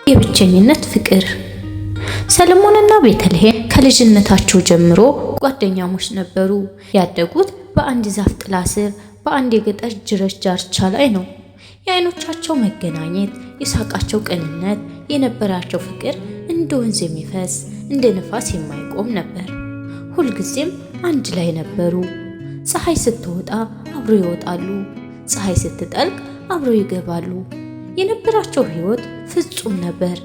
የብቸኝነት ፍቅር። ሰለሞንና ቤተልሔም ከልጅነታቸው ጀምሮ ጓደኛሞች ነበሩ። ያደጉት በአንድ ዛፍ ጥላ ስር በአንድ የገጠር ጅረት ዳርቻ ላይ ነው። የዓይኖቻቸው መገናኘት፣ የሳቃቸው ቅንነት፣ የነበራቸው ፍቅር እንደ ወንዝ የሚፈስ እንደ ነፋስ የማይቆም ነበር። ሁልጊዜም አንድ ላይ ነበሩ። ፀሐይ ስትወጣ አብረው ይወጣሉ፣ ፀሐይ ስትጠልቅ አብረው ይገባሉ። የነበራቸው ሕይወት ፍጹም ነበር፣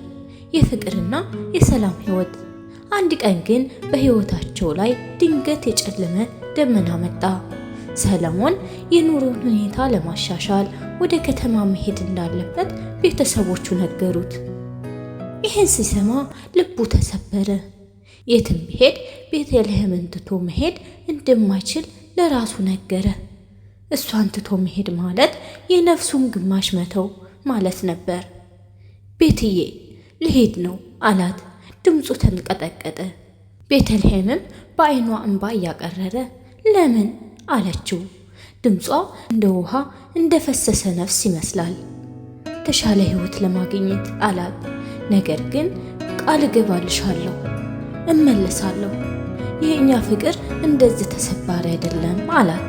የፍቅርና የሰላም ሕይወት። አንድ ቀን ግን በሕይወታቸው ላይ ድንገት የጨለመ ደመና መጣ። ሰለሞን የኑሮን ሁኔታ ለማሻሻል ወደ ከተማ መሄድ እንዳለበት ቤተሰቦቹ ነገሩት። ይህን ሲሰማ ልቡ ተሰበረ። የትም ቢሄድ ቤተልሔምን ትቶ መሄድ እንደማይችል ለራሱ ነገረ። እሷን ትቶ መሄድ ማለት የነፍሱን ግማሽ መተው ማለት ነበር። ቤትዬ ልሄድ ነው አላት። ድምፁ ተንቀጠቀጠ። ቤተልሔምም በዓይኗ እንባ እያቀረረ ለምን አለችው። ድምጿ እንደ ውሃ እንደፈሰሰ ነፍስ ይመስላል። ተሻለ ሕይወት ለማግኘት አላት። ነገር ግን ቃል እገባልሻለሁ እመለሳለሁ፣ የእኛ ፍቅር እንደዚህ ተሰባሪ አይደለም አላት።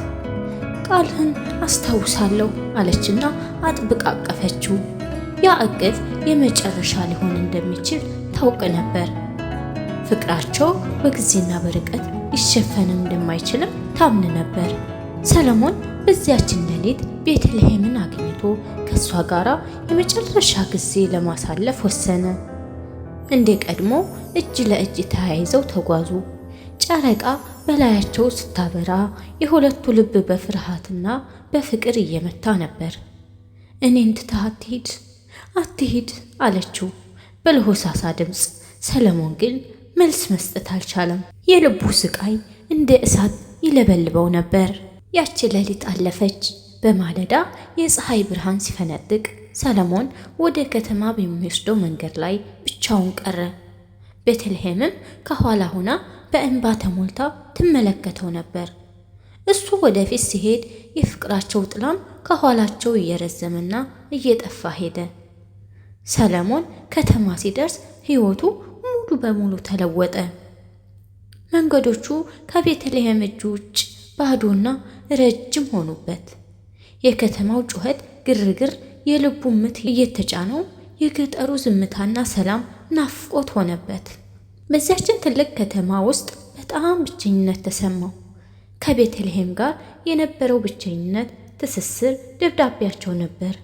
ቃልህን አስታውሳለሁ አለችና አጥብቃ አቀፈችው። ያ እቅፍ የመጨረሻ ሊሆን እንደሚችል ታውቅ ነበር። ፍቅራቸው በጊዜና በርቀት ሊሸፈን እንደማይችልም ታምን ነበር። ሰለሞን በዚያችን ሌሊት ቤተልሔምን አግኝቶ ከእሷ ጋር የመጨረሻ ጊዜ ለማሳለፍ ወሰነ። እንደ ቀድሞ እጅ ለእጅ ተያይዘው ተጓዙ። ጨረቃ በላያቸው ስታበራ የሁለቱ ልብ በፍርሃትና በፍቅር እየመታ ነበር። እኔን ትተህ አትሂድ አለችው በለሆሳሳ ድምፅ። ሰለሞን ግን መልስ መስጠት አልቻለም። የልቡ ስቃይ እንደ እሳት ይለበልበው ነበር። ያቺ ሌሊት አለፈች። በማለዳ የፀሐይ ብርሃን ሲፈነጥቅ ሰለሞን ወደ ከተማ በሚወስደው መንገድ ላይ ብቻውን ቀረ። ቤተልሔምም ከኋላ ሆና በእንባ ተሞልታ ትመለከተው ነበር። እሱ ወደፊት ሲሄድ የፍቅራቸው ጥላም ከኋላቸው እየረዘመና እየጠፋ ሄደ። ሰለሞን ከተማ ሲደርስ ሕይወቱ ሙሉ በሙሉ ተለወጠ። መንገዶቹ ከቤተልሔም እጅ ውጭ ባዶና ረጅም ሆኑበት። የከተማው ጩኸት፣ ግርግር የልቡ ምት እየተጫነው፣ የገጠሩ ዝምታና ሰላም ናፍቆት ሆነበት። በዚያችን ትልቅ ከተማ ውስጥ በጣም ብቸኝነት ተሰማው። ከቤተልሔም ጋር የነበረው ብቸኝነት ትስስር ደብዳቤያቸው ነበር።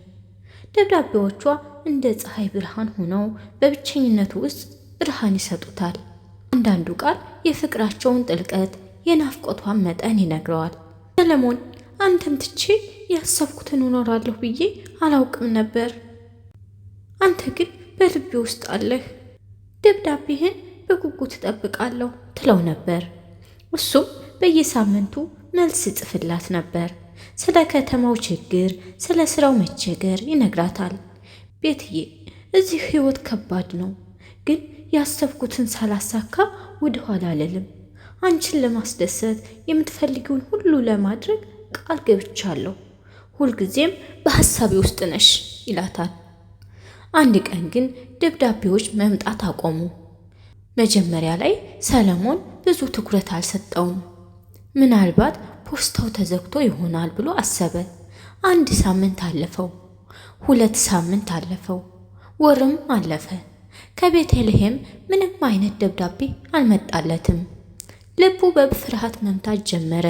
ደብዳቤዎቿ እንደ ፀሐይ ብርሃን ሆነው በብቸኝነቱ ውስጥ ብርሃን ይሰጡታል። አንዳንዱ ቃል የፍቅራቸውን ጥልቀት፣ የናፍቆቷን መጠን ይነግረዋል። ሰለሞን አንተን ትቼ ያሰብኩትን እኖራለሁ ብዬ አላውቅም ነበር። አንተ ግን በልቤ ውስጥ አለህ። ደብዳቤህን በጉጉት እጠብቃለሁ ትለው ነበር። እሱም በየሳምንቱ መልስ ጽፍላት ነበር። ስለ ከተማው ችግር፣ ስለ ስራው መቸገር ይነግራታል። ቤትዬ እዚህ ሕይወት ከባድ ነው፣ ግን ያሰብኩትን ሳላሳካ ወደ ኋላ አልልም። አንቺን ለማስደሰት የምትፈልጊውን ሁሉ ለማድረግ ቃል ገብቻለሁ። ሁልጊዜም በሐሳቤ ውስጥ ነሽ ይላታል። አንድ ቀን ግን ደብዳቤዎች መምጣት አቆሙ። መጀመሪያ ላይ ሰለሞን ብዙ ትኩረት አልሰጠውም። ምናልባት ፖስታው ተዘግቶ ይሆናል ብሎ አሰበ። 1 ሳምንት አለፈው፣ 2 ሳምንት አለፈው፣ ወርም አለፈ። ከቤተልሔም ምንም አይነት ደብዳቤ አልመጣለትም። ልቡ በፍርሃት መምታት ጀመረ።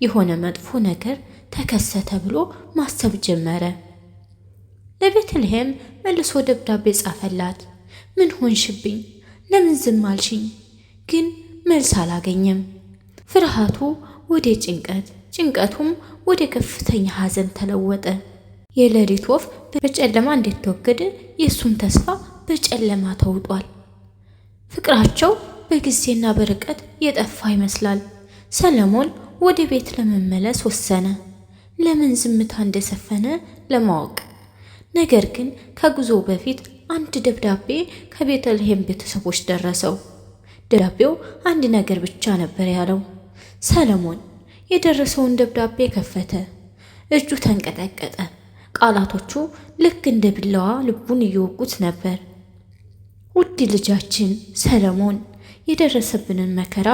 የሆነ መጥፎ ነገር ተከሰተ ብሎ ማሰብ ጀመረ። ለቤተልሔም መልሶ ደብዳቤ ጻፈላት። ምን ሆንሽብኝ? ለምን ዝም አልሽኝ? ግን መልስ አላገኘም። ፍርሃቱ ወደ ጭንቀት፣ ጭንቀቱም ወደ ከፍተኛ ሐዘን ተለወጠ። የሌሊት ወፍ በጨለማ እንዴት ተወገደ? የእሱም ተስፋ በጨለማ ተውጧል። ፍቅራቸው በጊዜና በርቀት የጠፋ ይመስላል። ሰለሞን ወደ ቤት ለመመለስ ወሰነ፣ ለምን ዝምታ እንደሰፈነ ለማወቅ። ነገር ግን ከጉዞው በፊት አንድ ደብዳቤ ከቤተልሔም ቤተሰቦች ደረሰው። ደብዳቤው አንድ ነገር ብቻ ነበር ያለው። ሰለሞን የደረሰውን ደብዳቤ ከፈተ። እጁ ተንቀጠቀጠ። ቃላቶቹ ልክ እንደ ቢላዋ ልቡን እየወጉት ነበር። ውድ ልጃችን ሰለሞን፣ የደረሰብንን መከራ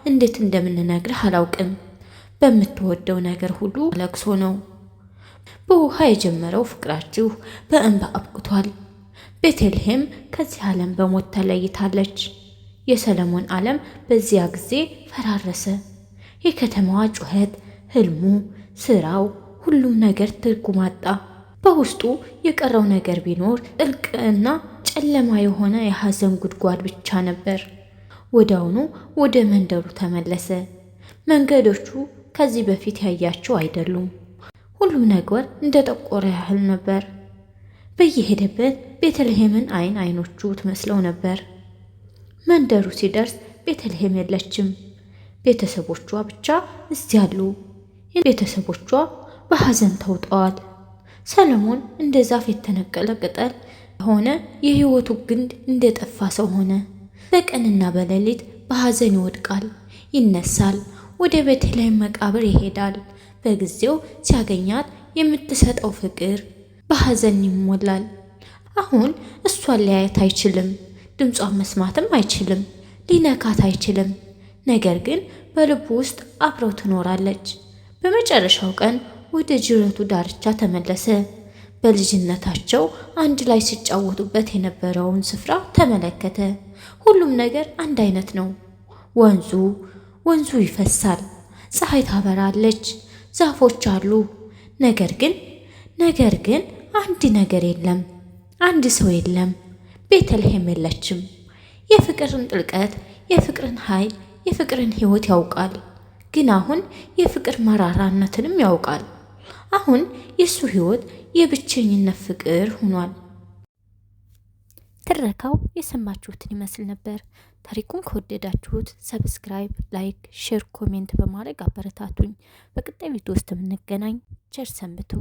እንዴት እንደምንነግርህ አላውቅም። በምትወደው ነገር ሁሉ ለቅሶ ነው። በውሃ የጀመረው ፍቅራችሁ በእንባ አብቅቷል። ቤተልሔም ከዚህ ዓለም በሞት ተለይታለች። የሰለሞን ዓለም በዚያ ጊዜ ፈራረሰ። የከተማዋ ጩኸት፣ ህልሙ፣ ስራው፣ ሁሉም ነገር ትርጉም አጣ። በውስጡ የቀረው ነገር ቢኖር ጥልቅና ጨለማ የሆነ የሐዘን ጉድጓድ ብቻ ነበር። ወዲያውኑ ወደ መንደሩ ተመለሰ። መንገዶቹ ከዚህ በፊት ያያቸው አይደሉም። ሁሉም ነገር እንደ ጠቆረ ያህል ነበር። በየሄደበት ቤተልሔምን አይኖቹ ትመስለው ነበር። መንደሩ ሲደርስ ቤተልሔም የለችም። ቤተሰቦቿ ብቻ እዚያ አሉ። ቤተሰቦቿ በሐዘን ተውጠዋል። ሰለሞን እንደ ዛፍ የተነቀለ ቅጠል ሆነ። የህይወቱ ግንድ እንደ ጠፋ ሰው ሆነ። በቀንና በሌሊት በሐዘን ይወድቃል፣ ይነሳል፣ ወደ ቤተልሔም መቃብር ይሄዳል። በጊዜው ሲያገኛት የምትሰጠው ፍቅር በሐዘን ይሞላል። አሁን እሷን ሊያየት አይችልም፣ ድምጿን መስማትም አይችልም፣ ሊነካት አይችልም። ነገር ግን በልቡ ውስጥ አብረው ትኖራለች። በመጨረሻው ቀን ወደ ጅረቱ ዳርቻ ተመለሰ። በልጅነታቸው አንድ ላይ ሲጫወቱበት የነበረውን ስፍራ ተመለከተ። ሁሉም ነገር አንድ አይነት ነው። ወንዙ ይፈሳል፣ ፀሐይ ታበራለች፣ ዛፎች አሉ። ነገር ግን አንድ ነገር የለም፣ አንድ ሰው የለም። ቤተልሔም የለችም። የፍቅርን ጥልቀት፣ የፍቅርን ኃይል፣ የፍቅርን ህይወት ያውቃል። ግን አሁን የፍቅር መራራነትንም ያውቃል። አሁን የሱ ህይወት የብቸኝነት ፍቅር ሆኗል። ትረካው የሰማችሁትን ይመስል ነበር። ታሪኩን ከወደዳችሁት ሰብስክራይብ፣ ላይክ፣ ሼር፣ ኮሜንት በማድረግ አበረታቱኝ። በቀጣይ ቪዲዮ ውስጥ የምንገናኝ። ቸር ሰንብቱ።